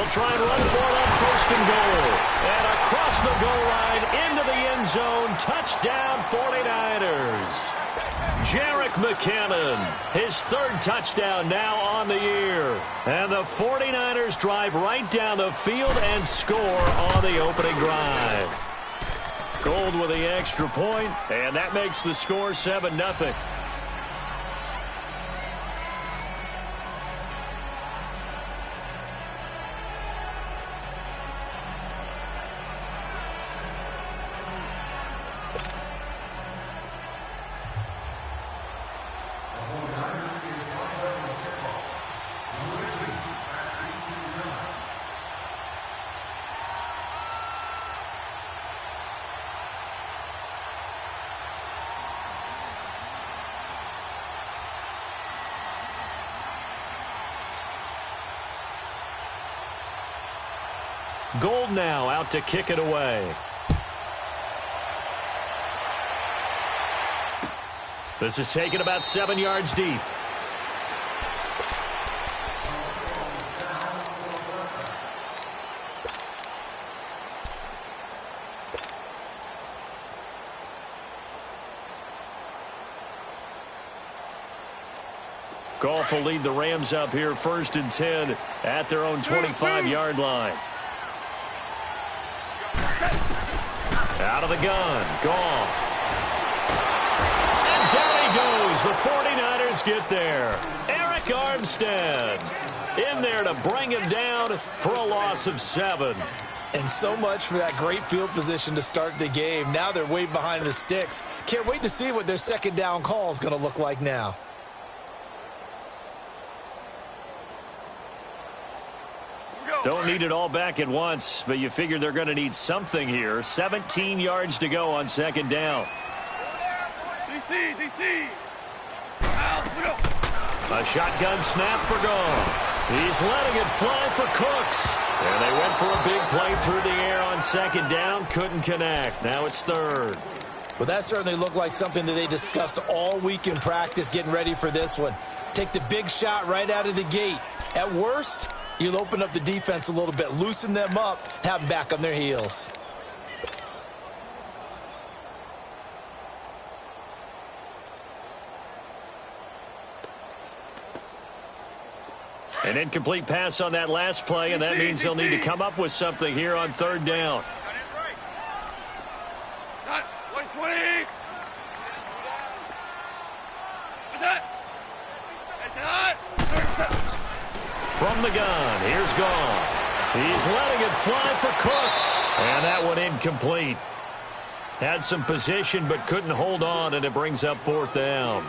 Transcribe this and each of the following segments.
They'll try and run for it on first and goal. And across the goal line into the end zone. Touchdown 49ers. Jerick McKinnon, his third touchdown now on the year. And the 49ers drive right down the field and score on the opening drive. Gold with the extra point, and that makes the score 7-0. Gold now out to kick it away. This is taken about 7 yards deep. Goff will lead the Rams up here 1st and 10 at their own 25-yard line. Out of the gun, Goff. And down he goes. The 49ers get there. Eric Armstead in there to bring him down for a loss of 7. And so much for that great field position to start the game. Now they're way behind the sticks. Can't wait to see what their second down call is going to look like now. Don't need it all back at once, but you figure they're going to need something here. 17 yards to go on second down. DC. A shotgun snap for Goff. He's letting it fly for Cooks. And they went for a big play through the air on second down. Couldn't connect. Now it's third. Well, that certainly looked like something that they discussed all week in practice getting ready for this one. Take the big shot right out of the gate. At worst, you'll open up the defense a little bit, loosen them up, have them back on their heels. An incomplete pass on that last play, and that means they'll need to come up with something here on third down. From the gun, here's Goff. He's letting it fly for Cooks. And that one incomplete. Had some position but couldn't hold on, and it brings up fourth down.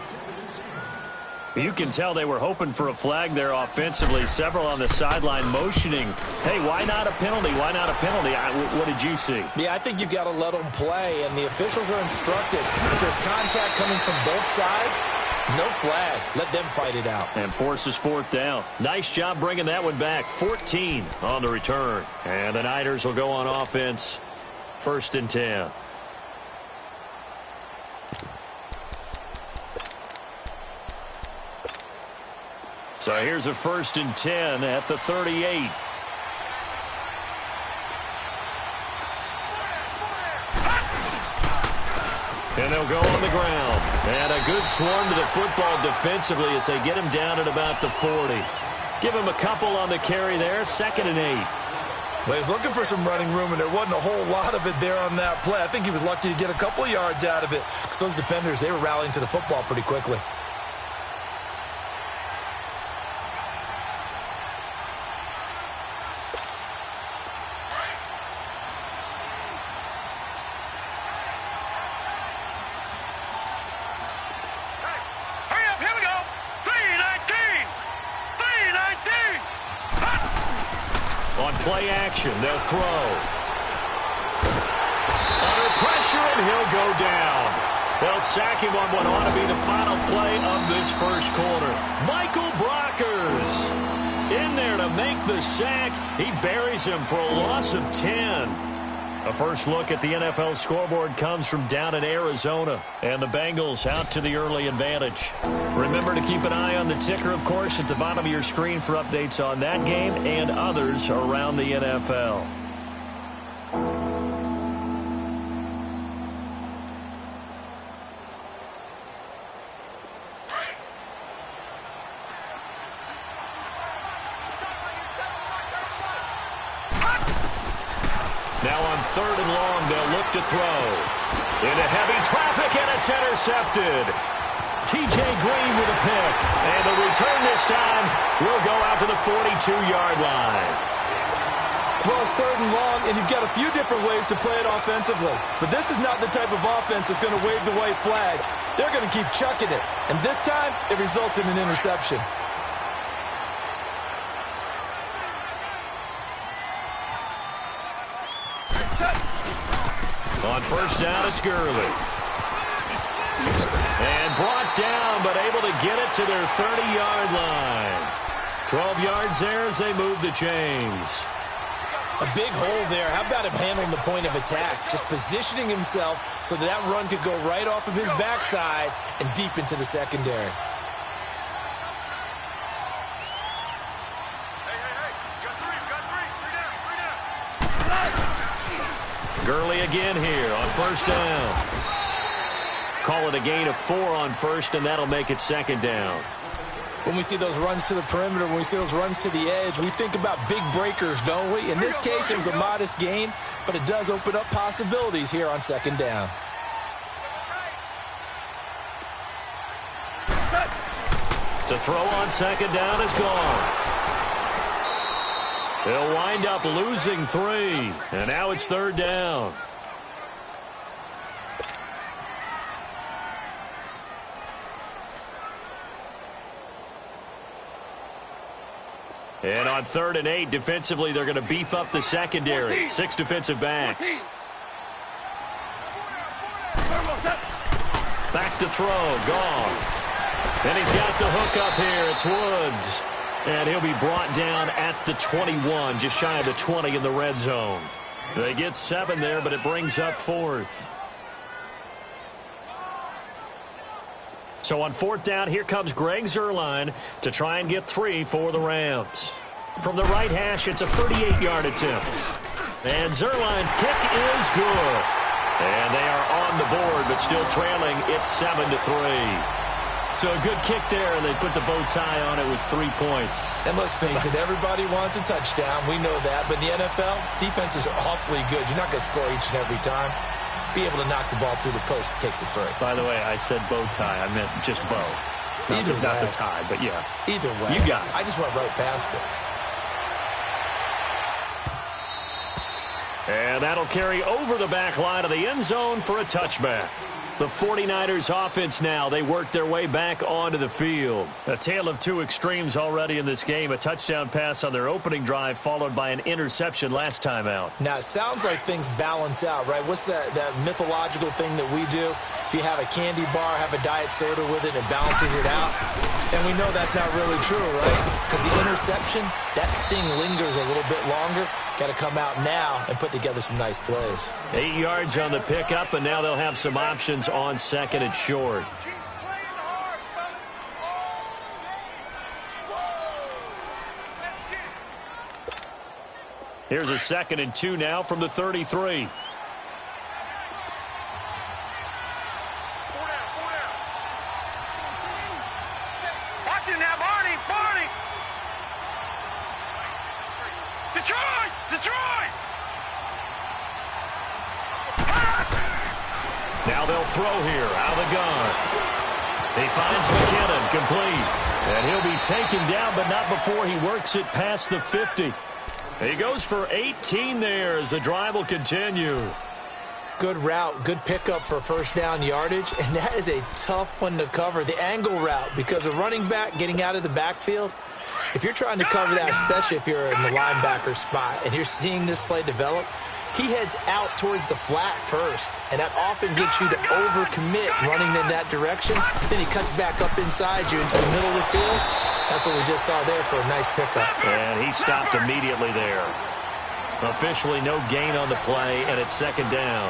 You can tell they were hoping for a flag there offensively. Several on the sideline motioning. Hey, why not a penalty? Why not a penalty? What did you see? Yeah, I think you've got to let them play, and the officials are instructed. If there's contact coming from both sides, no flag. Let them fight it out. And forces fourth down. Nice job bringing that one back. 14 on the return. And the Niners will go on offense. 1st and 10. So here's a 1st and 10 at the 38. And they'll go on the ground. And a good swarm to the football defensively as they get him down at about the 40. Give him a couple on the carry there. 2nd and 8. Well, he's looking for some running room, and there wasn't a whole lot of it there on that play. I think he was lucky to get a couple of yards out of it because those defenders, they were rallying to the football pretty quickly. Play action, they'll throw. Under pressure, and he'll go down. They'll sack him on what ought to be the final play of this first quarter. Michael Brockers in there to make the sack. He buries him for a loss of 10. A first look at the NFL scoreboard comes from down in Arizona, and the Bengals out to the early advantage. Remember to keep an eye on the ticker, of course, at the bottom of your screen for updates on that game and others around the NFL. Now on 3rd and long, they'll look to throw. Into heavy traffic, and it's intercepted. T.J. Green with a pick. And the return this time will go out to the 42-yard line. Well, it's 3rd and long, and you've got a few different ways to play it offensively. But this is not the type of offense that's going to wave the white flag. They're going to keep chucking it. And this time, it results in an interception. On 1st down, it's Gurley. And brought down, but able to get it to their 30-yard line. 12 yards there as they move the chains. A big hole there. How about him handling the point of attack? Just positioning himself so that run could go right off of his backside and deep into the secondary. Gurley again here on 1st down. Call it a gain of 4 on 1st, and that'll make it 2nd down. When we see those runs to the perimeter, when we see those runs to the edge, we think about big breakers, don't we? In this case, it was a modest gain, but it does open up possibilities here on 2nd down. To throw on 2nd down is gone. They'll wind up losing 3, and now it's 3rd down. And on 3rd and 8, defensively, they're going to beef up the secondary. 6 defensive backs. Back to throw, gone. And he's got the hook up here. It's Woods. And he'll be brought down at the 21, just shy of the 20 in the red zone. They get 7 there, but it brings up 4th. So on 4th down, here comes Greg Zuerlein to try and get 3 for the Rams. From the right hash, it's a 38-yard attempt. And Zuerlein's kick is good. And they are on the board, but still trailing. It's 7-3. So a good kick there, and they put the bow tie on it with 3 points. And let's face it, everybody wants a touchdown. We know that. But in the NFL, defenses are awfully good. You're not going to score each and every time. Be able to knock the ball through the post and take the 3. By the way, I said bow tie. I meant just bow. Not the tie, but yeah. Either way. You got it. I just went right past it. And that'll carry over the back line of the end zone for a touchback. The 49ers offense now, they work their way back onto the field. A tale of 2 extremes already in this game. A touchdown pass on their opening drive followed by an interception last time out. Now, it sounds like things balance out, right? What's that mythological thing that we do? If you have a candy bar, have a diet soda with it, it balances it out. And we know that's not really true, right? Because the interception, that sting lingers a little bit longer. Got to come out now and put together some nice plays. 8 yards on the pickup, and now they'll have some options on 2nd and short. Here's a 2nd and 2 now from the 33. Watch it now, Barney! Barney! Detroit! Detroit! Now they'll throw here out of the gun. He finds McKinnon complete. And he'll be taken down, but not before he works it past the 50. He goes for 18 there as the drive will continue. Good route, good pickup for 1st down yardage, and that is a tough one to cover. The angle route, because a running back getting out of the backfield, if you're trying to cover that, especially if you're in the linebacker spot and you're seeing this play develop, he heads out towards the flat first, and that often gets you to overcommit running in that direction. Then he cuts back up inside you into the middle of the field. That's what we just saw there for a nice pickup. And he stopped immediately there. Officially no gain on the play, and it's second down.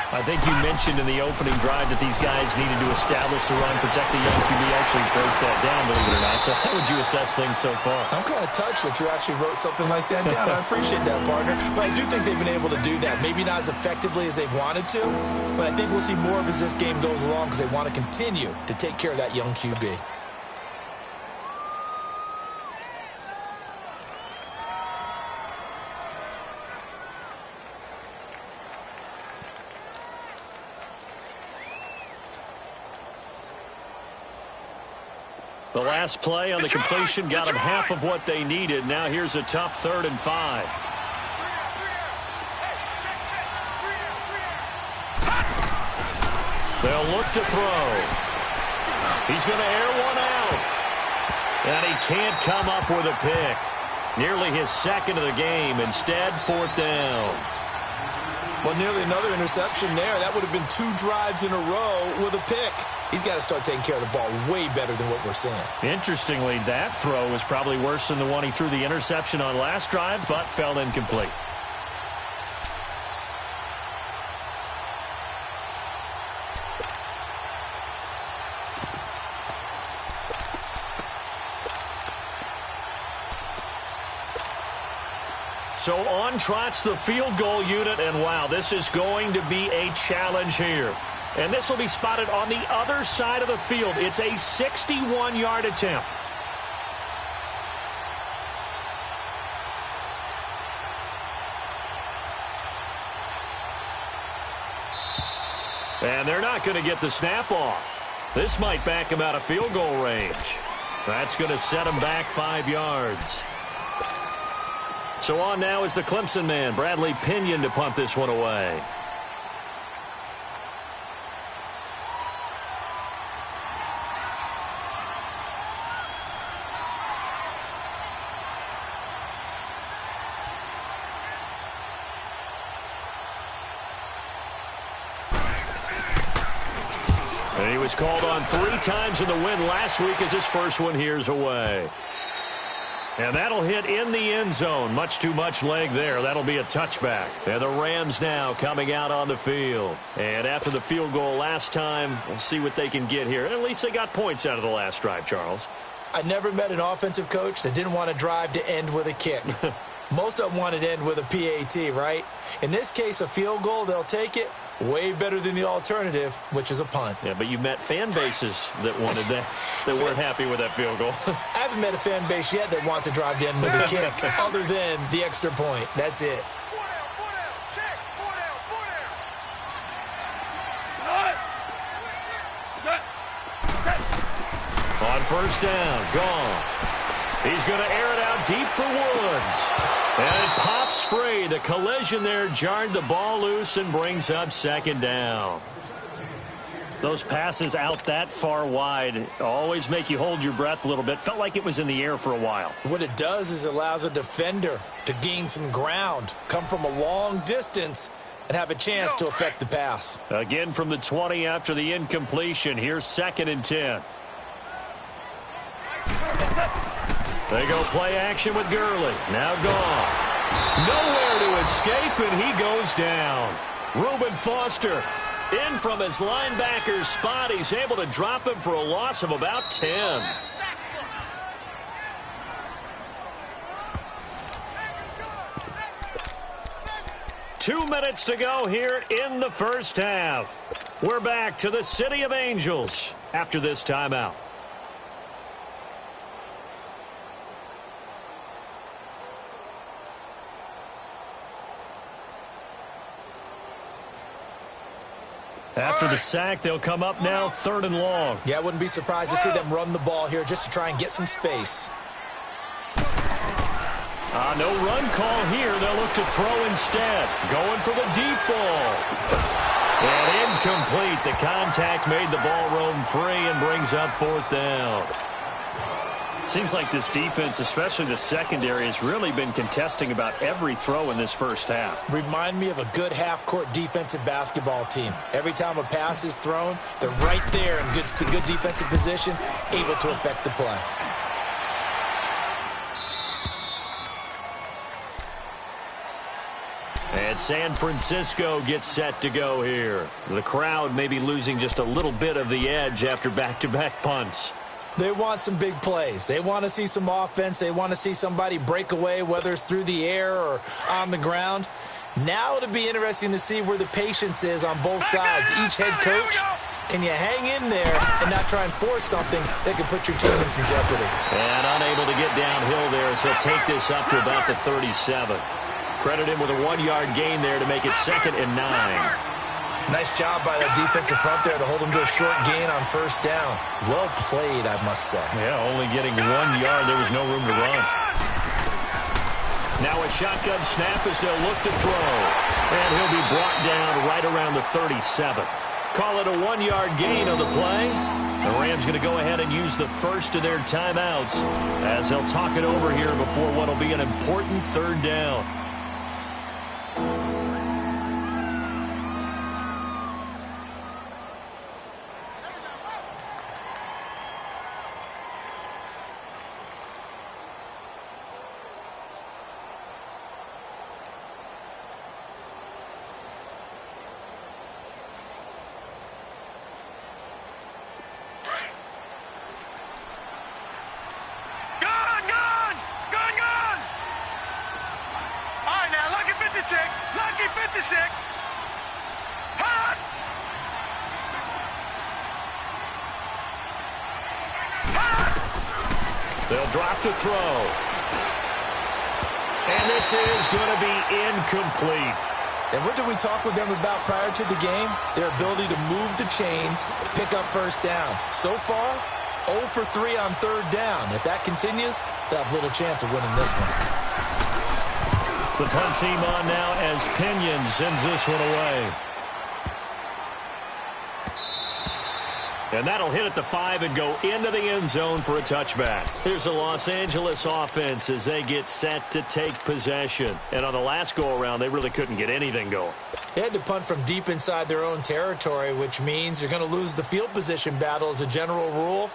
I think you mentioned in the opening drive that these guys needed to establish the run, protect the young QB, actually break that down, believe it or not. So how would you assess things so far? I'm kind of touched that you actually wrote something like that down. I appreciate that, partner. But I do think they've been able to do that. Maybe not as effectively as they've wanted to, but I think we'll see more of as this game goes along because they want to continue to take care of that young QB. The last play on the completion got them half of what they needed. Now here's a tough 3rd and 5. They'll look to throw. He's going to air one out. And he can't come up with a pick. Nearly his second of the game. Instead, 4th down. Well, nearly another interception there. That would have been 2 drives in a row with a pick. He's got to start taking care of the ball way better than what we're seeing. Interestingly, that throw was probably worse than the one he threw the interception on last drive, but fell incomplete. So on trots the field goal unit, and wow, this is going to be a challenge here. And this will be spotted on the other side of the field. It's a 61-yard attempt. And they're not going to get the snap off. This might back him out of field goal range. That's going to set him back 5 yards. So on now is the Clemson man, Bradley Pinion, to punt this one away. And he was called on 3 times in the win last week as his first one here's away. And that'll hit in the end zone. Much too much leg there. That'll be a touchback. And the Rams now coming out on the field. And after the field goal last time, we'll see what they can get here. At least they got points out of the last drive, Charles. I never met an offensive coach that didn't want to drive to end with a kick. Most of them wanted to end with a PAT, right? In this case, a field goal, they'll take it. Way better than the alternative, which is a punt. Yeah, but you met fan bases that wanted that, that weren't happy with that field goal. I haven't met a fan base yet that wants to drive to end with a kick, other than the extra point. That's it. On first down, gone. He's going to air it out deep for Woods. And it pops free. The collision there jarred the ball loose and brings up second down. Those passes out that far wide always make you hold your breath a little bit. Felt like it was in the air for a while. What it does is it allows a defender to gain some ground, come from a long distance, and have a chance to affect the pass. Again from the 20 after the incompletion. Here's 2nd and 10. They go play action with Gurley. Now gone. Nowhere to escape, and he goes down. Reuben Foster in from his linebacker spot. He's able to drop him for a loss of about 10. Two minutes to go here in the first half. We're back to the City of Angels after this timeout. After the sack, they'll come up now 3rd and long. Yeah, I wouldn't be surprised to see them run the ball here just to try and get some space. No run call here. They'll look to throw instead. Going for the deep ball. And incomplete. The contact made the ball roam free and brings up 4th down. Seems like this defense, especially the secondary, has really been contesting about every throw in this first half. Remind me of a good half-court defensive basketball team. Every time a pass is thrown, they're right there in good defensive position, able to affect the play. as San Francisco gets set to go here. The crowd may be losing just a little bit of the edge after back-to-back punts. They want some big plays. They want to see some offense. They want to see somebody break away, whether it's through the air or on the ground. Now it'll be interesting to see where the patience is on both sides. Each head coach, can you hang in there and not try and force something that could put your team in some jeopardy? And unable to get downhill there, so he'll take this up to about the 37. Credit him with a 1-yard gain there to make it 2nd and 9. Nice job by that defensive front there to hold him to a short gain on first down. Well played, I must say. Yeah, only getting 1 yard. There was no room to run. Now a shotgun snap as they'll look to throw. And he'll be brought down right around the 37. Call it a 1-yard gain on the play. The Rams going to go ahead and use the first of their timeouts as they'll talk it over here before what will be an important 3rd down. Lucky 56. Hot. They'll drop to throw. And this is going to be incomplete. And what did we talk with them about prior to the game? Their ability to move the chains, pick up first downs. So far, 0 for 3 on 3rd down. If that continues, they'll have little chance of winning this one. The punt team on now as Pinion sends this one away. And that'll hit at the 5 and go into the end zone for a touchback. Here's the Los Angeles offense as they get set to take possession. And on the last go-around, they really couldn't get anything going. They had to punt from deep inside their own territory, which means you're going to lose the field position battle as a general rule.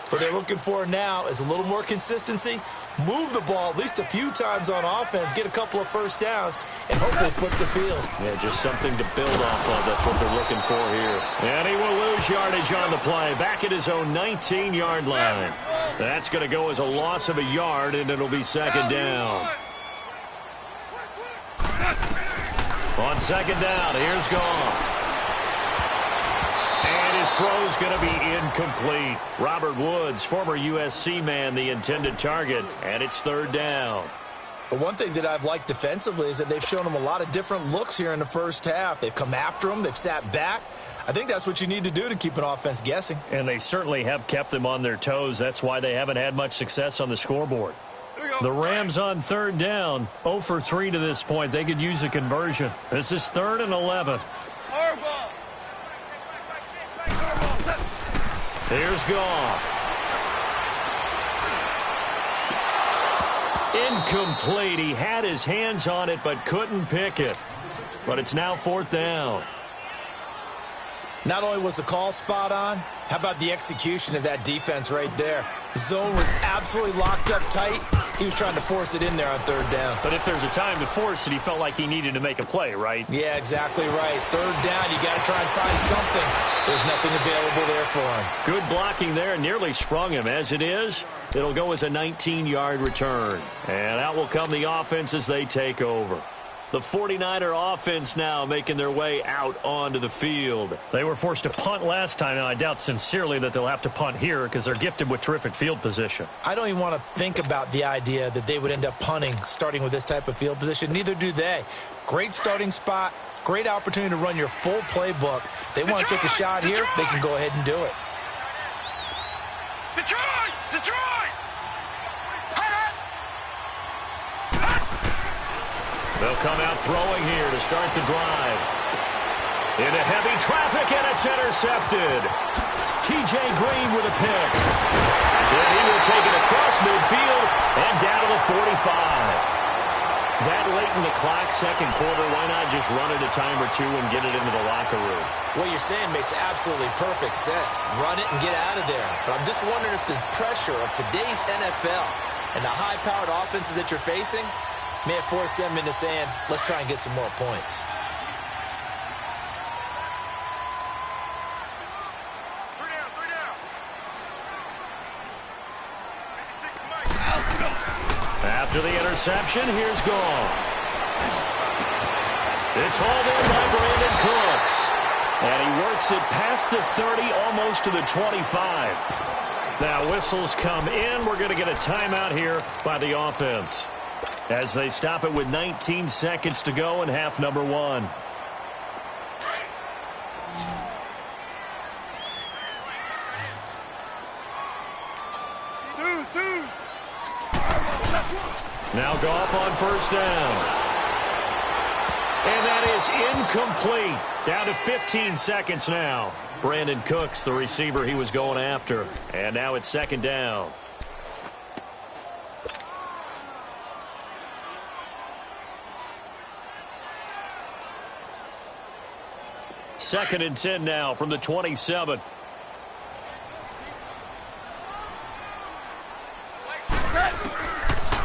What they're looking for now is a little more consistency, move the ball at least a few times on offense, get a couple of first downs, and hopefully flip the field. Yeah, just something to build off of. That's what they're looking for here. And he will lose yardage on the play, back at his own 19-yard line. That's going to go as a loss of a yard, and it'll be 2nd down. On 2nd down, here's Goff. His throw's going to be incomplete. Robert Woods, former USC man, the intended target, and it's 3rd down. But one thing that I've liked defensively is that they've shown him a lot of different looks here in the first half. They've come after him. They've sat back. I think that's what you need to do to keep an offense guessing. And they certainly have kept them on their toes. That's why they haven't had much success on the scoreboard. The Rams on 3rd down, 0 for 3 to this point. They could use a conversion. This is 3rd and 11. Here's Goff. Incomplete. He had his hands on it but couldn't pick it. But it's now 4th down. Not only was the call spot on, how about the execution of that defense right there? The zone was absolutely locked up tight. He was trying to force it in there on 3rd down. But if there's a time to force it, he felt like he needed to make a play, right? Yeah, exactly right. 3rd down, you got to try and find something. There's nothing available there for him. Good blocking there, nearly sprung him. As it is, it'll go as a 19-yard return. And out will come the offense as they take over. The 49er offense now making their way out onto the field. They were forced to punt last time, and I doubt sincerely that they'll have to punt here because they're gifted with terrific field position. I don't even want to think about the idea that they would end up punting starting with this type of field position. Neither do they. Great starting spot, great opportunity to run your full playbook. If they want to take a shot here, they can go ahead and do it. Detroit! Detroit! They'll come out throwing here to start the drive. Into heavy traffic, and it's intercepted. T.J. Green with a pick. And he will take it across midfield and down to the 45. That late in the clock, second quarter, why not just run it a time or two and get it into the locker room? What you're saying makes absolutely perfect sense. Run it and get out of there. But I'm just wondering if the pressure of today's NFL and the high-powered offenses that you're facing May have forced them into saying, let's try and get some more points. Three down. After the interception, here's Goff. It's hauled in by Brandon Cooks. And he works it past the 30, almost to the 25. Now whistles come in. We're going to get a timeout here by the offense, as they stop it with 19 seconds to go in half number one. Now Goff on first down. And that is incomplete. Down to 15 seconds now. Brandon Cooks, the receiver he was going after. And now it's second down. Second and 10 now from the 27.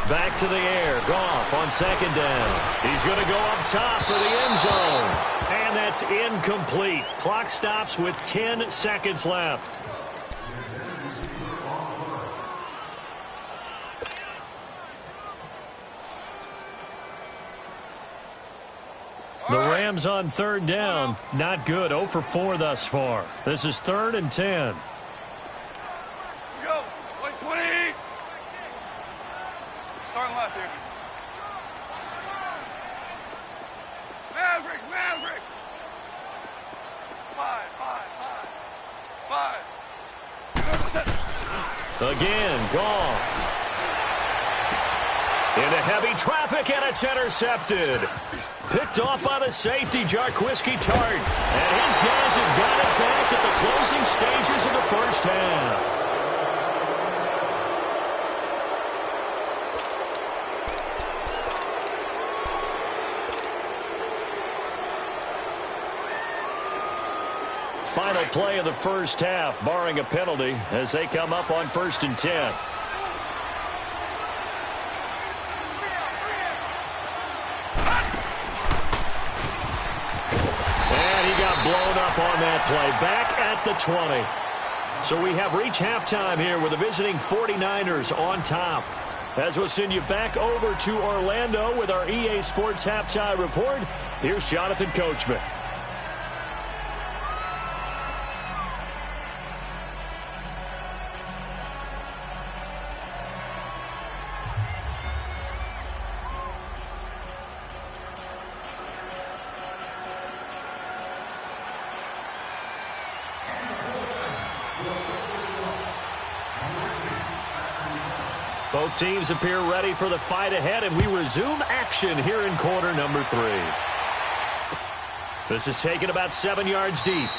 Back to the air. Goff on second down. He's going to go up top for the end zone. And that's incomplete. Clock stops with 10 seconds left. The Rams on third down. Not good. 0 for 4 thus far. This is 3rd and 10. Go. 20. Starting left here. Maverick. 5. Again, Goff. Into heavy traffic, and it's intercepted. Picked off by the safety, Jarntzjr. And his guys have got it back at the closing stages of the first half. Final play of the first half, barring a penalty, as they come up on 1st and 10. And he got blown up on that play, back at the 20. So we have reached halftime here with the visiting 49ers on top. As we'll send you back over to Orlando with our EA Sports Halftime Report, here's Jonathan Coachman. Both teams appear ready for the fight ahead, and we resume action here in quarter number 3. This is taken about 7 yards deep.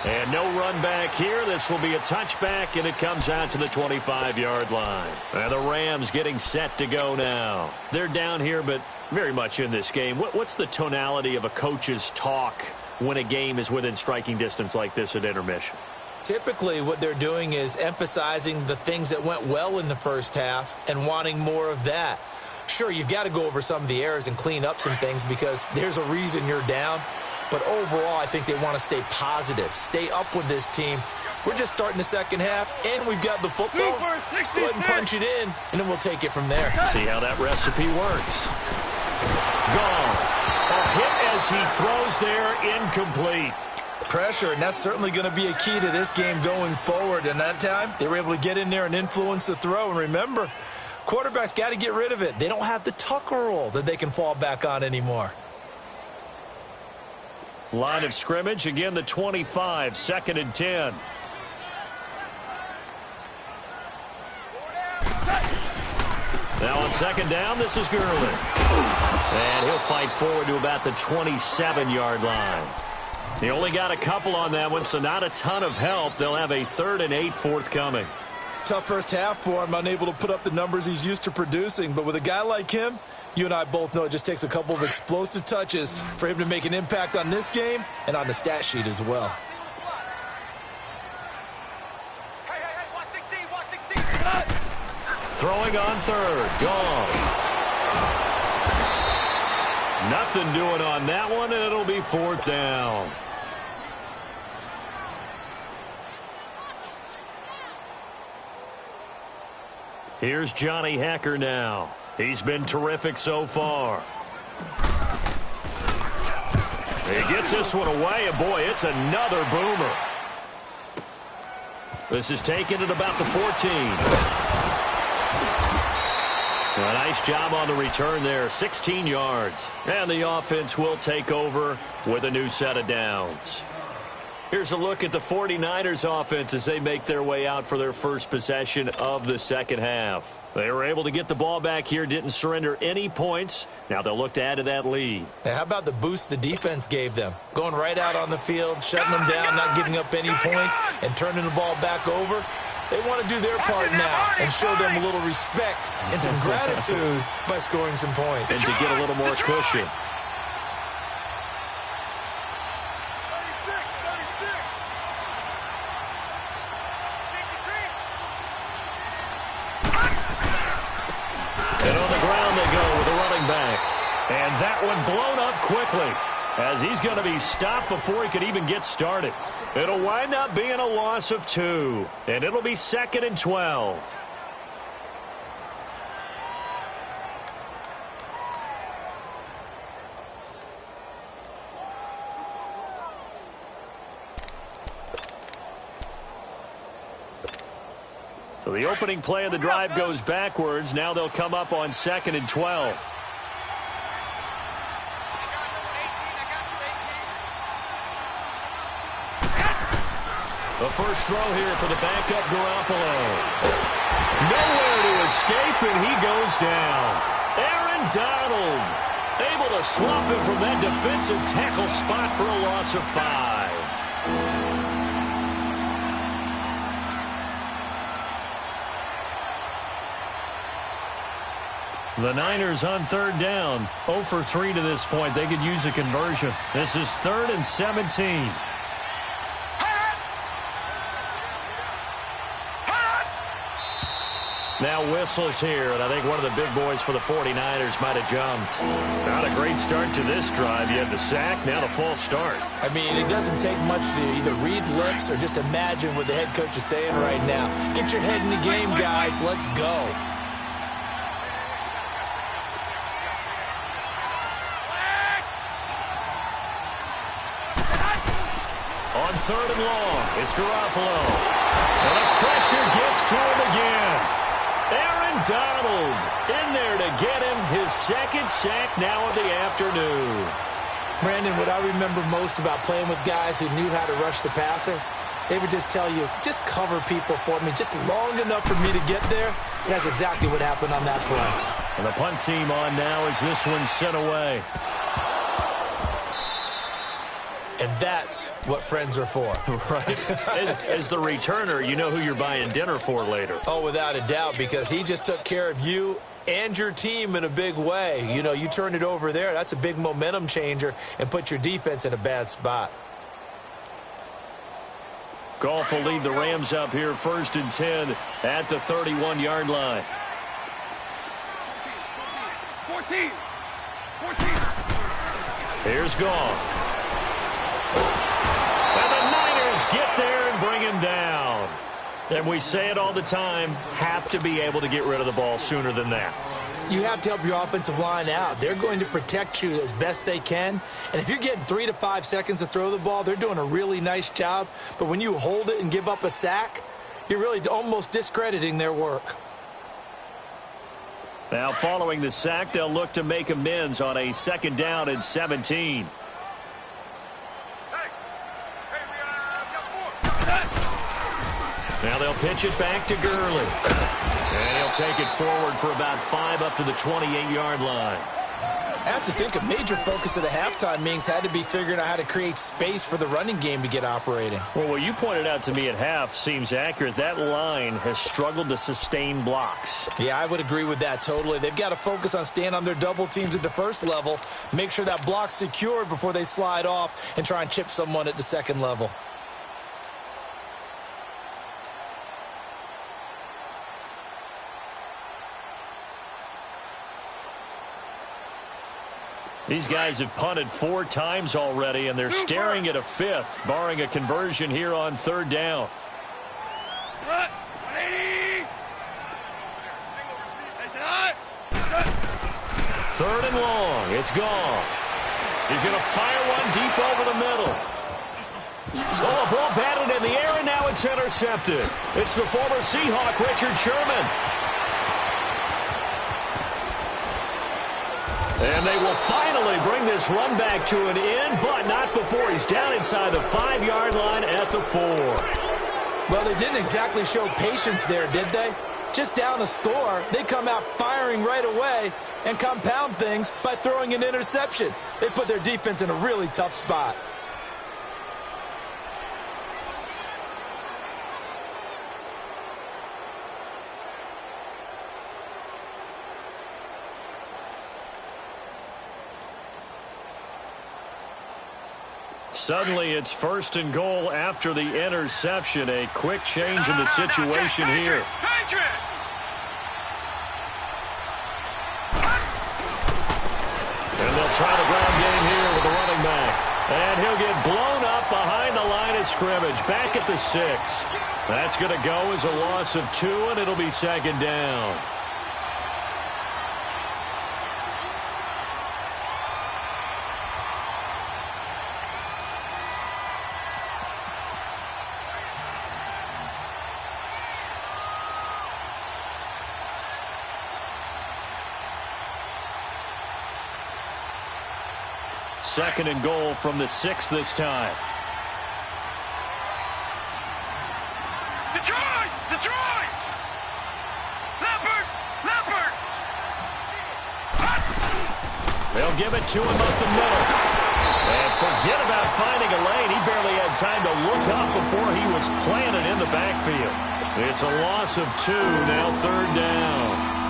And no run back here. This will be a touchback, and it comes out to the 25-yard line. And the Rams getting set to go now. They're down here, but very much in this game. What's the tonality of a coach's talk when a game is within striking distance like this at intermission? Typically, what they're doing is emphasizing the things that went well in the first half and wanting more of that. Sure, you've got to go over some of the errors and clean up some things because there's a reason you're down. But overall, I think they want to stay positive, stay up with this team. We're just starting the second half, and we've got the football. Let's go ahead and punch it in, and then we'll take it from there. See how that recipe works. Gone. A hit as he throws there, incomplete. Pressure, and that's certainly going to be a key to this game going forward. And that time, they were able to get in there and influence the throw. And remember, quarterbacks got to get rid of it. They don't have the Tucker rule that they can fall back on anymore. Line of scrimmage, again the 25, 2nd and 10. Now on second down, this is Gurley. And he'll fight forward to about the 27-yard line. He only got a couple on that one, so not a ton of help. They'll have a 3rd and 8 forthcoming. Tough first half for him, unable to put up the numbers he's used to producing. But with a guy like him, you and I both know it just takes a couple of explosive touches for him to make an impact on this game and on the stat sheet as well. Watch 16. Throwing on 3rd. Gone. Nothing doing on that one, and it'll be 4th down. Here's Johnny Hacker now. He's been terrific so far. He gets this one away, and boy, it's another boomer. This is taken at about the 14. A nice job on the return there, 16 yards. And the offense will take over with a new set of downs. Here's a look at the 49ers offense as they make their way out for their first possession of the second half. They were able to get the ball back here, didn't surrender any points. Now they'll look to add to that lead. Now, how about the boost the defense gave them? Going right out on the field, shutting them down, not giving up any points, and turning the ball back over. They want to do their part now and show them a little respect and some gratitude by scoring some points. And to get a little more cushion. 36, 33. And on the ground they go with a running back. And that one blown up quickly as he's going to be stopped before he could even get started. It'll wind up being a loss of 2, and it'll be 2nd and 12. So the opening play of the drive goes backwards. Now they'll come up on 2nd and 12. The first throw here for the backup Garoppolo. Nowhere to escape, and he goes down. Aaron Donald able to swap him from that defensive tackle spot for a loss of 5. The Niners on 3rd down. 0 for 3 to this point. They could use a conversion. This is 3rd and 17. Now whistles here, and I think one of the big boys for the 49ers might have jumped. Not a great start to this drive. You have the sack, now the false start. I mean, it doesn't take much to either read lips or just imagine what the head coach is saying right now. Get your head in the game, guys. Let's go. On 3rd and long, it's Garoppolo. And the pressure gets to him again. Aaron Donald in there to get him his 2nd sack now of the afternoon. Brandon, what I remember most about playing with guys who knew how to rush the passer, they would just tell you, just cover people for me, just long enough for me to get there. And that's exactly what happened on that play. And the punt team on now as this one's sent away. And that's what friends are for. Right. As the returner, you know who you're buying dinner for later. Oh, without a doubt, because he just took care of you and your team in a big way. You know, you turn it over there, that's a big momentum changer and put your defense in a bad spot. Goff will lead the Rams up here 1st and 10 at the 31-yard line. 14. Here's Goff. And the Niners get there and bring him down. And we say it all the time, have to be able to get rid of the ball sooner than that. You have to help your offensive line out. They're going to protect you as best they can. And if you're getting 3 to 5 seconds to throw the ball, they're doing a really nice job. But when you hold it and give up a sack, you're really almost discrediting their work. Now following the sack, they'll look to make amends on a 2nd down and 17. Now they'll pitch it back to Gurley. And he'll take it forward for about 5 up to the 28-yard line. I have to think a major focus of the halftime meetings had to be figuring out how to create space for the running game to get operating. Well, what you pointed out to me at half seems accurate. That line has struggled to sustain blocks. Yeah, I would agree with that totally. They've got to focus on staying on their double teams at the first level, make sure that block's secured before they slide off and try and chip someone at the second level. These guys have punted 4 times already, and they're staring at a 5th, barring a conversion here on 3rd down. 3rd and long. It's gone. He's going to fire one deep over the middle. Oh, a ball batted in the air, and now it's intercepted. It's the former Seahawk, Richard Sherman. And they will finally bring this run back to an end, but not before he's down inside the 5-yard line at the 4. Well, they didn't exactly show patience there, did they? Just down a score, they come out firing right away and compound things by throwing an interception. They put their defense in a really tough spot. Suddenly, it's 1st and goal after the interception. A quick change in the situation here. And they'll try the ground game here with the running back. And he'll get blown up behind the line of scrimmage. Back at the 6. That's going to go as a loss of 2, and it'll be 2nd down. Second and goal from the 6 this time. Detroit! Detroit! Leopard! Leopard! They'll give it to him up the middle. And forget about finding a lane. He barely had time to look up before he was planted in the backfield. It's a loss of 2, now 3rd down.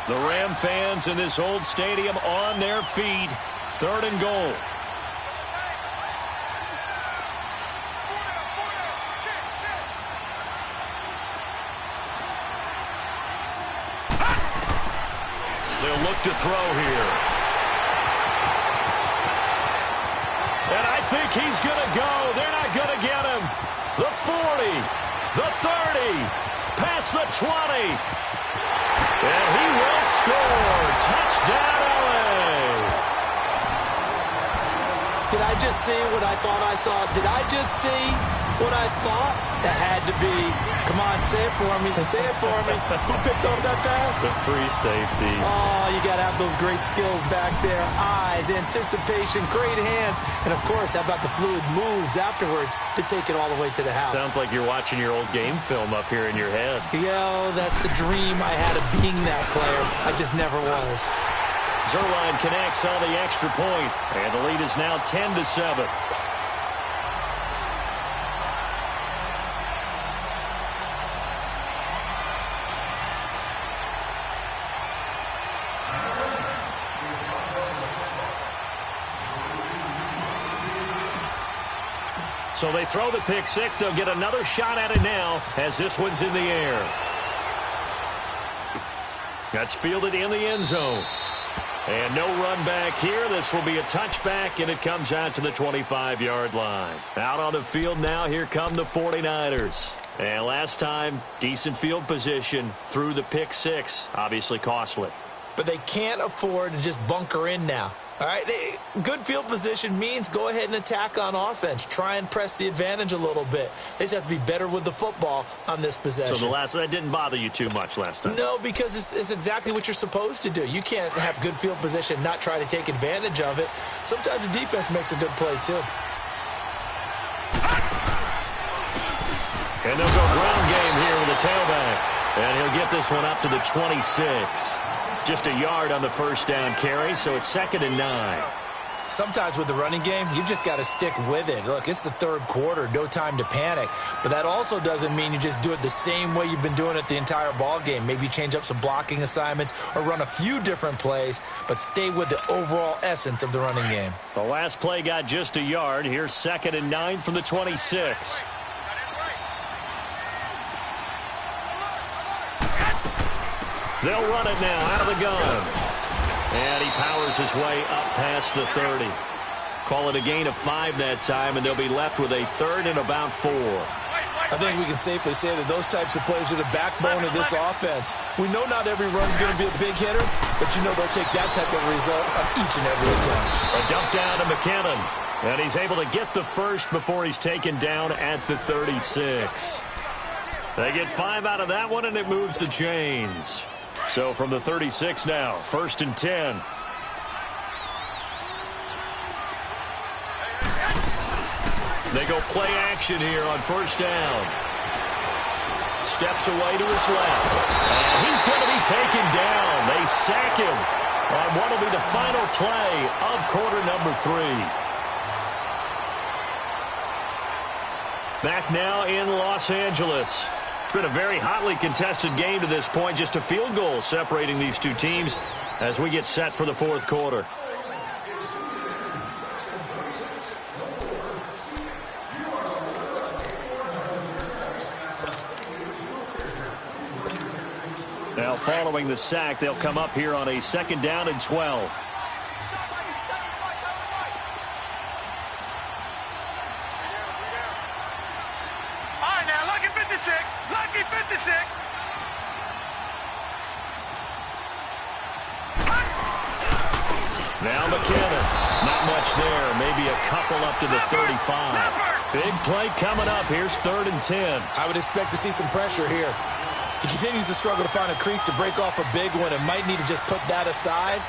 The Ram fans in this old stadium on their feet. 3rd and goal. They'll look to throw here. And I think he's going to go. They're not going to get him. The 40, the 30, past the 20. And he will score. Touchdown, LA. Did I just see what I thought I saw? Did I just see what I thought? That had to be. Come on, say it for me. Say it for me. Who picked up that pass? The free safety. Oh, you got to have those great skills back there. Eyes, anticipation, great hands. And, of course, how about the fluid moves afterwards to take it all the way to the house? Sounds like you're watching your old game film up here in your head. Yo, that's the dream I had of being that player. I just never was. Zerline connects on the extra point, and the lead is now 10-7. So they throw the pick 6. They'll get another shot at it now as this one's in the air. That's fielded in the end zone. And no run back here. This will be a touchback, and it comes out to the 25-yard line. Out on the field now, here come the 49ers. And last time, decent field position through the pick 6. Obviously costly. But they can't afford to just bunker in now. All right, good field position means go ahead and attack on offense. Try and press the advantage a little bit. They just have to be better with the football on this possession. So that didn't bother you too much last time? No, because it's exactly what you're supposed to do. You can't have good field position, not try to take advantage of it. Sometimes the defense makes a good play, too. And they'll go ground game here with a tailback. And he'll get this one up to the 26. Just a yard on the first down carry, so it's 2nd and 9. Sometimes with the running game, you've just got to stick with it. Look, it's the 3rd quarter, no time to panic. But that also doesn't mean you just do it the same way you've been doing it the entire ball game. Maybe change up some blocking assignments or run a few different plays, but stay with the overall essence of the running game. The last play got just a yard. Here's 2nd and 9 from the 26. They'll run it now out of the gun. And he powers his way up past the 30. Call it a gain of 5 that time, and they'll be left with a third and about 4. I think we can safely say that those types of players are the backbone of this offense. We know not every run's going to be a big hitter, but you know they'll take that type of result on each and every attempt. A dump down to McKinnon, and he's able to get the first before he's taken down at the 36. They get 5 out of that one, and it moves the chains. So from the 36 now, 1st and 10. They go play action here on 1st down. Steps away to his left. And he's going to be taken down. They sack him on what will be the final play of quarter number 3. Back now in Los Angeles. It's been a very hotly contested game to this point. Just a field goal separating these two teams as we get set for the 4th quarter. Now following the sack, they'll come up here on a 2nd down and 12. All right, now, lucky 56. Lucky 56. Now McKinnon. Not much there. Maybe a couple up to the 35. Big play coming up. Here's 3rd and 10. I would expect to see some pressure here. He continues to struggle to find a crease to break off a big one and might need to just put that aside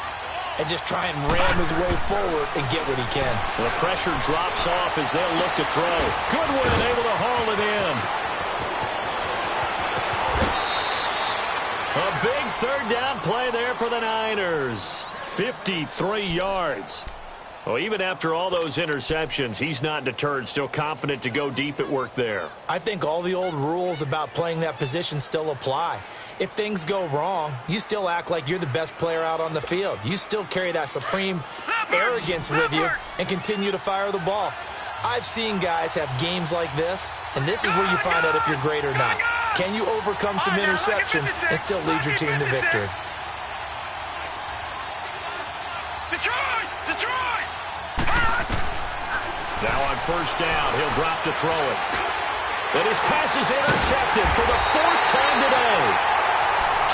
and just try and ram his way forward and get what he can. The pressure drops off as they'll look to throw. Goodwin able to haul it in. A big 3rd down play there for the Niners. 53 yards. Well, even after all those interceptions, he's not deterred, still confident to go deep at work there. I think all the old rules about playing that position still apply. If things go wrong, you still act like you're the best player out on the field. You still carry that supreme arrogance with you and continue to fire the ball. I've seen guys have games like this, and this is where you find out if you're great or not. Can you overcome some interceptions and still lead your team to victory? Now on 1st down, he'll drop to throw it. And his pass is intercepted for the 4th time today.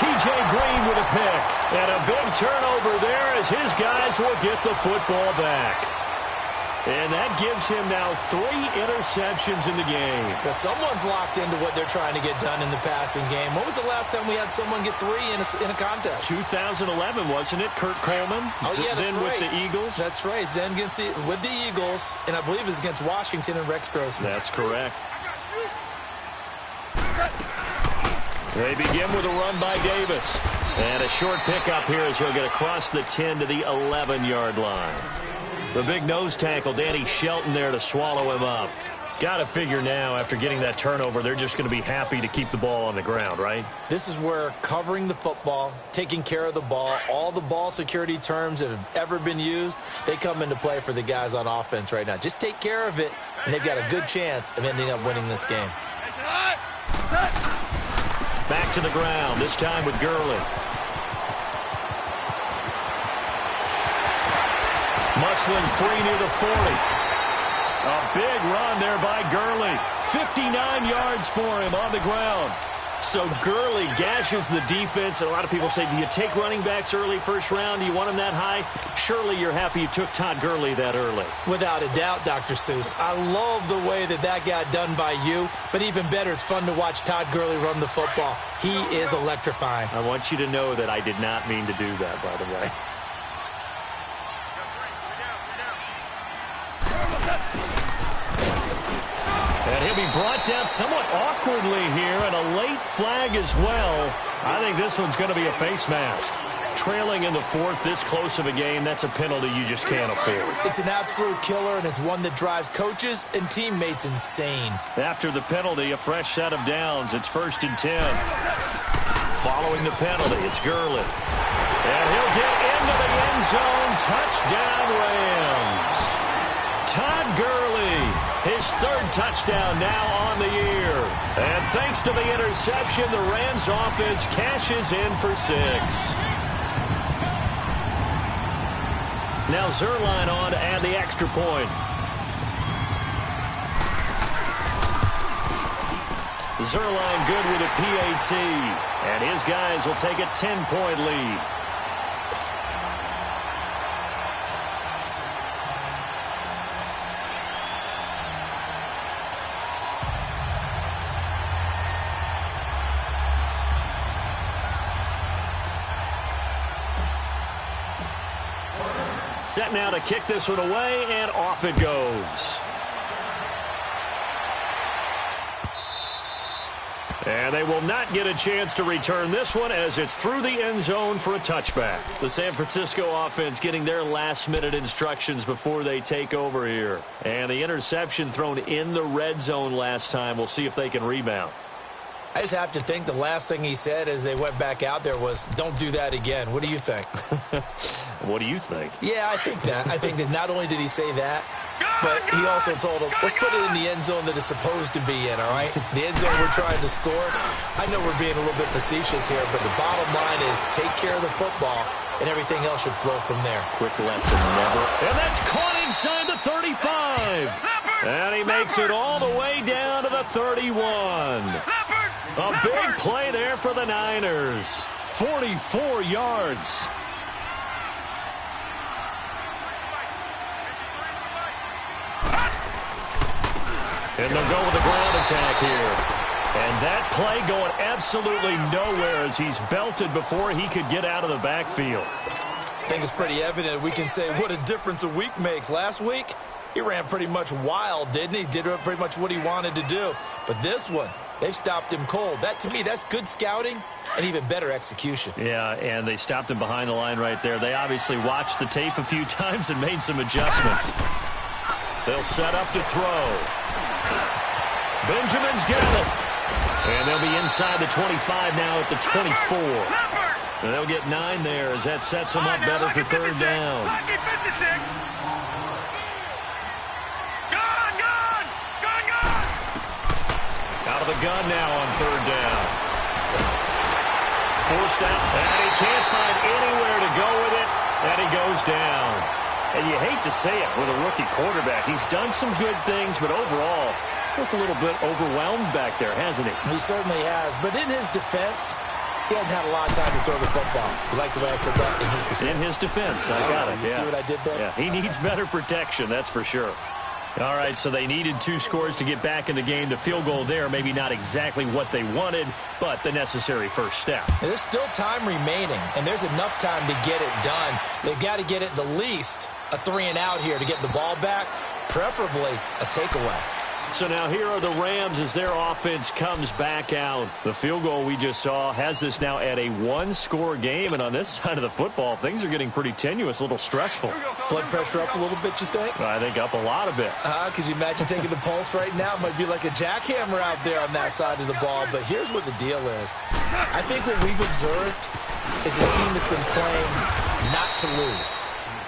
T.J. Green with a pick. And a big turnover there as his guys will get the football back. And that gives him now 3 interceptions in the game. Well, someone's locked into what they're trying to get done in the passing game. When was the last time we had someone get 3 in a contest? 2011, wasn't it? Kurt Coleman? Oh, yeah, that's then right. With the Eagles? That's right. Then against with the Eagles, and I believe it's against Washington and Rex Grossman. That's correct. They begin with a run by Davis. And a short pickup here as he'll get across the 10 to the 11-yard line. The big nose tackle, Danny Shelton, there to swallow him up. Got to figure now, after getting that turnover, they're just going to be happy to keep the ball on the ground, right? This is where covering the football, taking care of the ball, all the ball security terms that have ever been used, they come into play for the guys on offense right now. Just take care of it, and they've got a good chance of ending up winning this game. Back to the ground, this time with Gurley. Musselin free near the 40. A big run there by Gurley. 59 yards for him on the ground. So Gurley gashes the defense. And a lot of people say, do you take running backs early, 1st round? Do you want them that high? Surely you're happy you took Todd Gurley that early. Without a doubt, Dr. Seuss. I love the way that got done by you. But even better, it's fun to watch Todd Gurley run the football. He is electrifying. I want you to know that I did not mean to do that, by the way. And he'll be brought down somewhat awkwardly here, and a late flag as well. I think this one's going to be a face mask. Trailing in the 4th, this close of a game, that's a penalty you just can't afford. It's an absolute killer, and it's one that drives coaches and teammates insane. After the penalty, a fresh set of downs. It's 1st and 10. Following the penalty, it's Gurley. And he'll get into the end zone. Touchdown, Rams. Todd Gurley, his third touchdown now on the year. And thanks to the interception, the Rams offense cashes in for 6. Now Zuerlein on to add the extra point. Zuerlein good with a PAT, and his guys will take a 10-point lead. Set now to kick this one away, and off it goes. And they will not get a chance to return this one as it's through the end zone for a touchback. The San Francisco offense getting their last-minute instructions before they take over here. And the interception thrown in the red zone last time. We'll see if they can rebound. I just have to think the last thing he said as they went back out there was, don't do that again. What do you think? What do you think? Yeah, I think that. I think that not only did he say that, but he also told them, let's put it in the end zone that it's supposed to be in, all right? The end zone we're trying to score. I know we're being a little bit facetious here, but the bottom line is take care of the football, and everything else should flow from there. Quick lesson, never. And that's caught inside the 35. And he makes it all the way down to the 31. A big play there for the Niners. 44 yards. And they'll go with the ground attack here. And that play going absolutely nowhere as he's belted before he could get out of the backfield. I think it's pretty evident. We can say what a difference a week makes. Last week, he ran pretty much wild, didn't he? Did pretty much what he wanted to do. But this one, they've stopped him cold. That, to me, that's good scouting and even better execution. Yeah, and they stopped him behind the line right there. They obviously watched the tape a few times and made some adjustments. They'll set up to throw. Benjamin's got it. And they'll be inside the 25 now at the 24. And they'll get 9 there as that sets them up better for third down. Out of the gun now on third down. Forced out, and he can't find anywhere to go with it, and he goes down. And you hate to say it with a rookie quarterback. He's done some good things, but overall, looked a little bit overwhelmed back there, hasn't he? He certainly has, but in his defense, he hadn't had a lot of time to throw the football. You like the way I said that? In his defense. In his defense, I got it. You see what I did there? Yeah, he needs better protection, that's for sure. All right, so they needed 2 scores to get back in the game. The field goal there, maybe not exactly what they wanted, but the necessary first step. And there's still time remaining, and there's enough time to get it done. They've got to get it the least a 3-and-out here to get the ball back, preferably a takeaway. So now here are the Rams as their offense comes back out. The field goal we just saw has this now at a 1-score game. And on this side of the football, things are getting pretty tenuous, a little stressful. Blood pressure up a little bit, you think? I think up a lot of it. Could you imagine taking the pulse right now? It might be like a jackhammer out there on that side of the ball. But here's what the deal is. I think what we've observed is a team that's been playing not to lose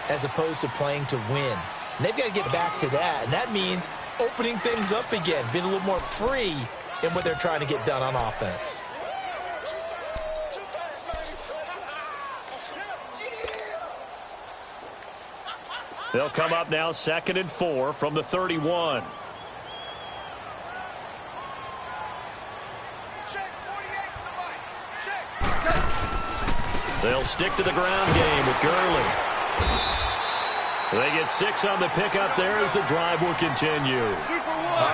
as opposed to playing to win. And they've got to get back to that. And that means opening things up again, being a little more free in what they're trying to get done on offense. They'll come up now 2nd and 4 from the 31. They'll stick to the ground game with Gurley. They get 6 on the pickup there as the drive will continue.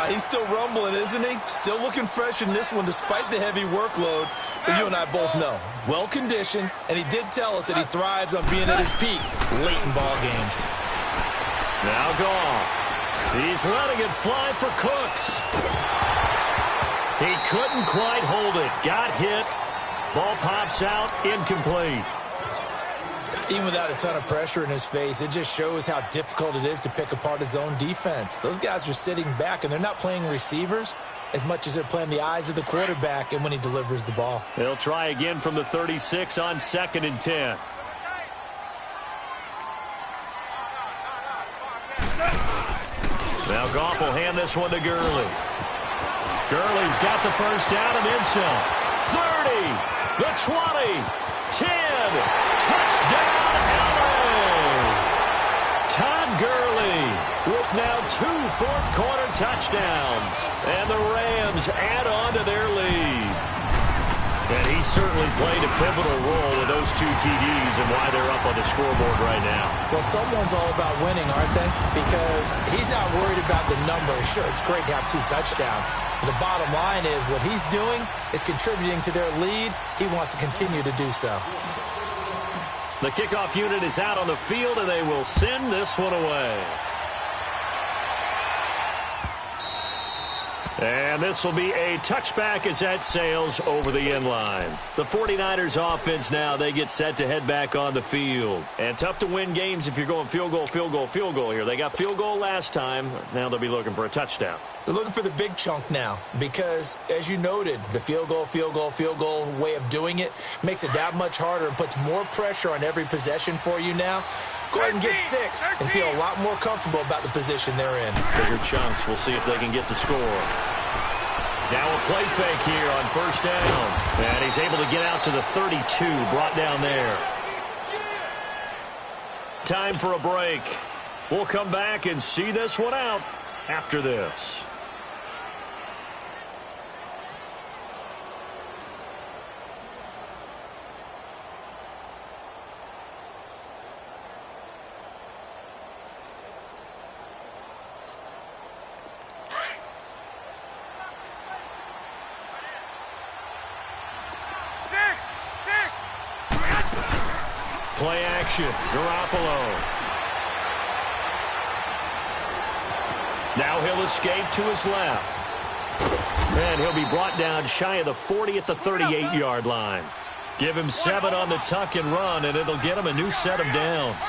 He's still rumbling, isn't he? Still looking fresh in this one despite the heavy workload. But you and I both know, well-conditioned, and he did tell us that he thrives on being at his peak late in ball games. Now Goff. He's letting it fly for Cooks. He couldn't quite hold it. Got hit. Ball pops out, incomplete. Even without a ton of pressure in his face, it just shows how difficult it is to pick apart his own defense. Those guys are sitting back, and they're not playing receivers as much as they're playing the eyes of the quarterback and when he delivers the ball. They'll try again from the 36 on 2nd and 10. Now Goff will hand this one to Gurley. Gurley's got the first down and then some. 30, the 20, 10, touchdown LA! Todd Gurley with now 2 fourth-quarter touchdowns. And the Rams add on to their lead. And he certainly played a pivotal role with those 2 TDs and why they're up on the scoreboard right now. Well, someone's all about winning, aren't they? Because he's not worried about the number. Sure, it's great to have 2 touchdowns. But the bottom line is what he's doing is contributing to their lead. He wants to continue to do so. The kickoff unit is out on the field, and they will send this one away. And this will be a touchback as that sails over the end line. The 49ers offense now, they get set to head back on the field. And tough to win games if you're going field goal, field goal, field goal here. They got field goal last time. Now they'll be looking for a touchdown. They're looking for the big chunk now because, as you noted, the field goal way of doing it makes it that much harder and puts more pressure on every possession for you now. Go ahead and get 6 and feel a lot more comfortable about the position they're in. Bigger chunks. We'll see if they can get the score. Now a play fake here on first down. And he's able to get out to the 32, brought down there. Time for a break. We'll come back and see this one out after this. Play action, Garoppolo. Now he'll escape to his left. And he'll be brought down shy of the 40 at the 38-yard line. Give him 7 on the tuck and run, and it'll get him a new set of downs.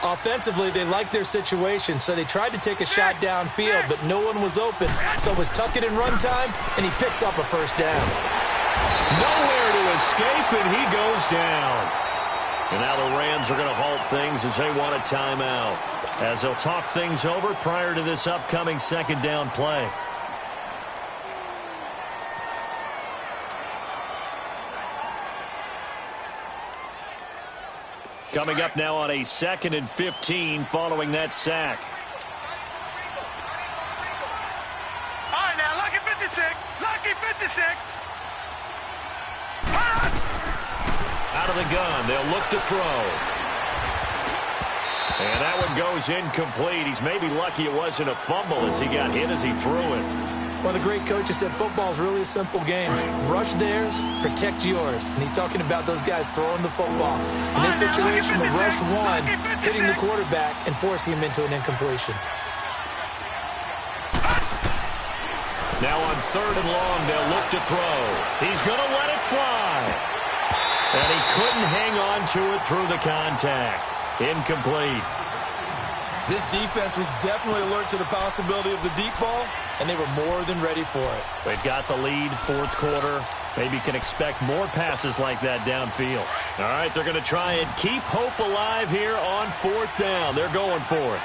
Offensively, they like their situation, so they tried to take a shot downfield, but no one was open. So it was tuck it and run time, and he picks up a first down. Nowhere to escape, and he goes down. And now the Rams are going to halt things as they want a timeout, as they'll talk things over prior to this upcoming second down play. Coming up now on a 2nd and 15 following that sack. All right, now, lucky 56. Lucky 56. Out of the gun, they'll look to throw. And that one goes incomplete. He's maybe lucky it wasn't a fumble as he got hit as he threw it. Well, the great coach said football is really a simple game. Rush theirs, protect yours. And he's talking about those guys throwing the football. In this situation, the rush won, hitting the quarterback and forcing him into an incompletion. Now on 3rd and long, they'll look to throw. He's going to let it fly. And he couldn't hang on to it through the contact. Incomplete. This defense was definitely alert to the possibility of the deep ball, and they were more than ready for it. They've got the lead, 4th quarter. Maybe can expect more passes like that downfield. All right, they're going to try and keep hope alive here on 4th down. They're going for it.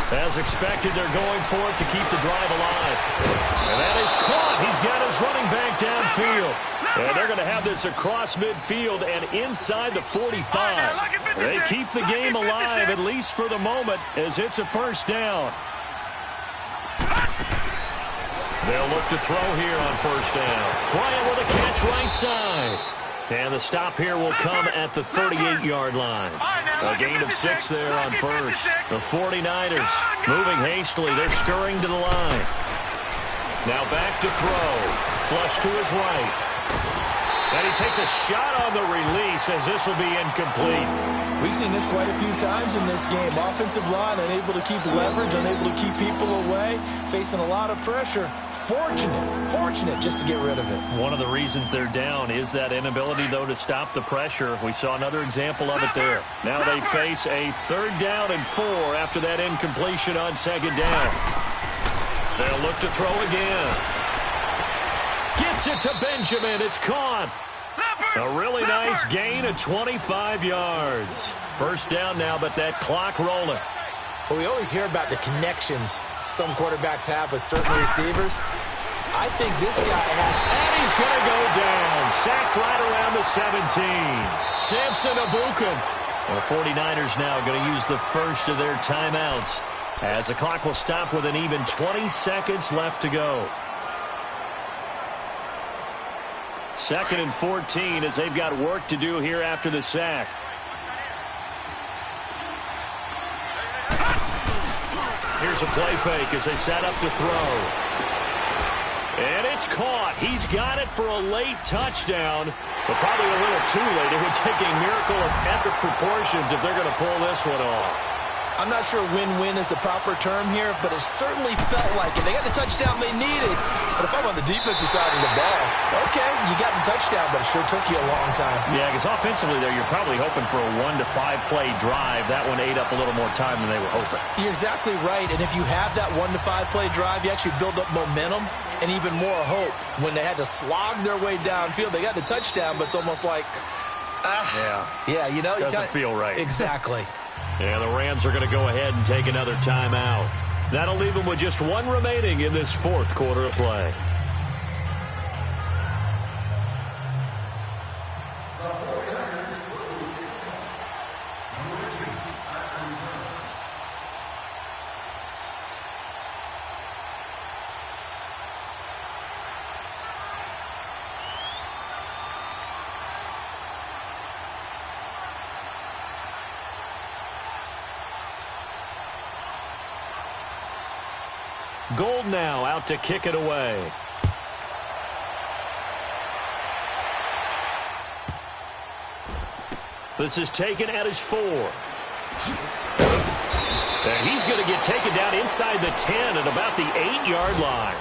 As expected, they're going for it to keep the drive alive. And that is caught. He's got his running back downfield. And they're going to have this across midfield and inside the 45. They keep the game alive, at least for the moment, as it's a first down. They'll look to throw here on first down. Bryant with a catch right side. And the stop here will come at the 38-yard line. A gain of 6 there on first. The 49ers moving hastily. They're scurrying to the line. Now back to throw. Flush to his right. And he takes a shot on the release as this will be incomplete. We've seen this quite a few times in this game. Offensive line unable to keep leverage, unable to keep people away, facing a lot of pressure. Fortunate just to get rid of it. One of the reasons they're down is that inability, though, to stop the pressure. We saw another example of it there. Now they face a 3rd down and 4 after that incompletion on 2nd down. They'll look to throw again. Gets it to Benjamin. It's caught. A really nice gain of 25 yards. First down now, but that clock rolling. Well, we always hear about the connections some quarterbacks have with certain receivers. I think this guy has... And he's going to go down. Sacked right around the 17. Samson Ebukam. The 49ers now going to use the first of their timeouts as the clock will stop with an even 20 seconds left to go. 2nd and 14 as they've got work to do here after the sack. Here's a play fake as they set up to throw. And it's caught. He's got it for a late touchdown, but probably a little too late. It would take a miracle of epic proportions if they're going to pull this one off. I'm not sure win-win is the proper term here, but it certainly felt like it. They got the touchdown they needed, but if I'm on the defensive side of the ball, okay, you got the touchdown, but it sure took you a long time. Yeah, because offensively there, you're probably hoping for a 1 to 5 play drive. That one ate up a little more time than they were hoping. You're exactly right, and if you have that 1 to 5 play drive, you actually build up momentum and even more hope. When they had to slog their way downfield, they got the touchdown, but it's almost like, yeah, you know, doesn't feel right. Exactly. And the Rams are going to go ahead and take another timeout. That'll leave them with just one remaining in this 4th quarter of play. Gold now out to kick it away. This is taken at his 4. And he's going to get taken down inside the 10 at about the 8-yard line.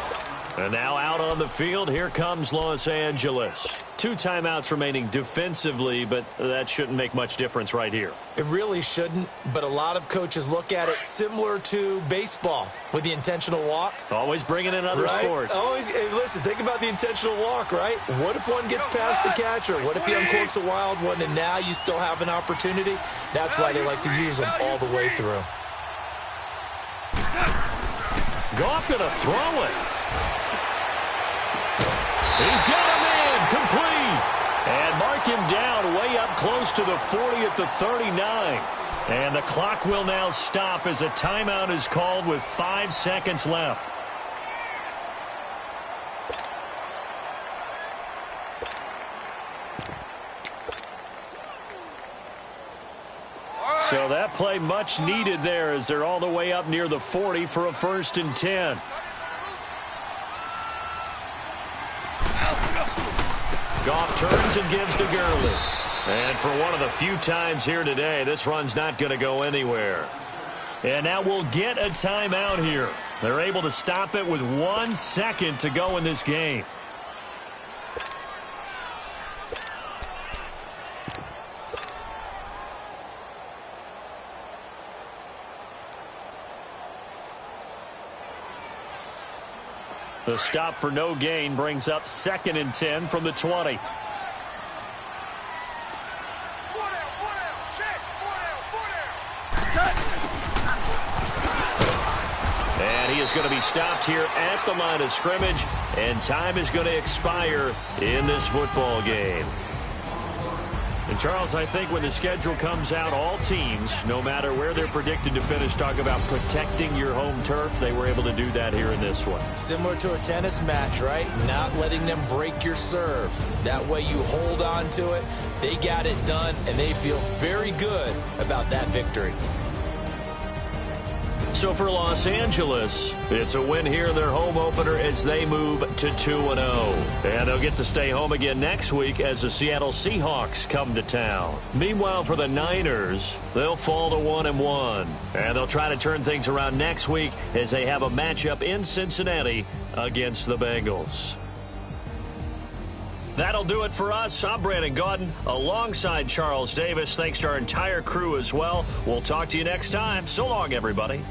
And now out on the field, here comes Los Angeles. 2 timeouts remaining defensively, but that shouldn't make much difference right here. It really shouldn't, but a lot of coaches look at it similar to baseball with the intentional walk. Always bringing in other sports. Always, hey, listen, think about the intentional walk, right? What if one gets past the catcher? What if he uncorks a wild one and now you still have an opportunity? That's why they like to use them all the way through. Goff going to throw it. He's got him in, complete. And mark him down way up close to the 40 at the 39. And the clock will now stop as a timeout is called with 5 seconds left. So that play much needed there as they're all the way up near the 40 for a 1st and 10. Goff turns and gives to Gurley. And for one of the few times here today, this run's not going to go anywhere. And now we'll get a timeout here. They're able to stop it with 1 second to go in this game. The stop for no gain brings up 2nd and 10 from the 20. And he is going to be stopped here at the line of scrimmage, and time is going to expire in this football game. And, Charles, I think when the schedule comes out, all teams, no matter where they're predicted to finish, talk about protecting your home turf. They were able to do that here in this one. Similar to a tennis match, right? Not letting them break your serve. That way you hold on to it. They got it done, and they feel very good about that victory. So for Los Angeles, it's a win here in their home opener as they move to 2-0. And they'll get to stay home again next week as the Seattle Seahawks come to town. Meanwhile, for the Niners, they'll fall to 1-1. And they'll try to turn things around next week as they have a matchup in Cincinnati against the Bengals. That'll do it for us. I'm Brandon Gaudin alongside Charles Davis. Thanks to our entire crew as well. We'll talk to you next time. So long, everybody.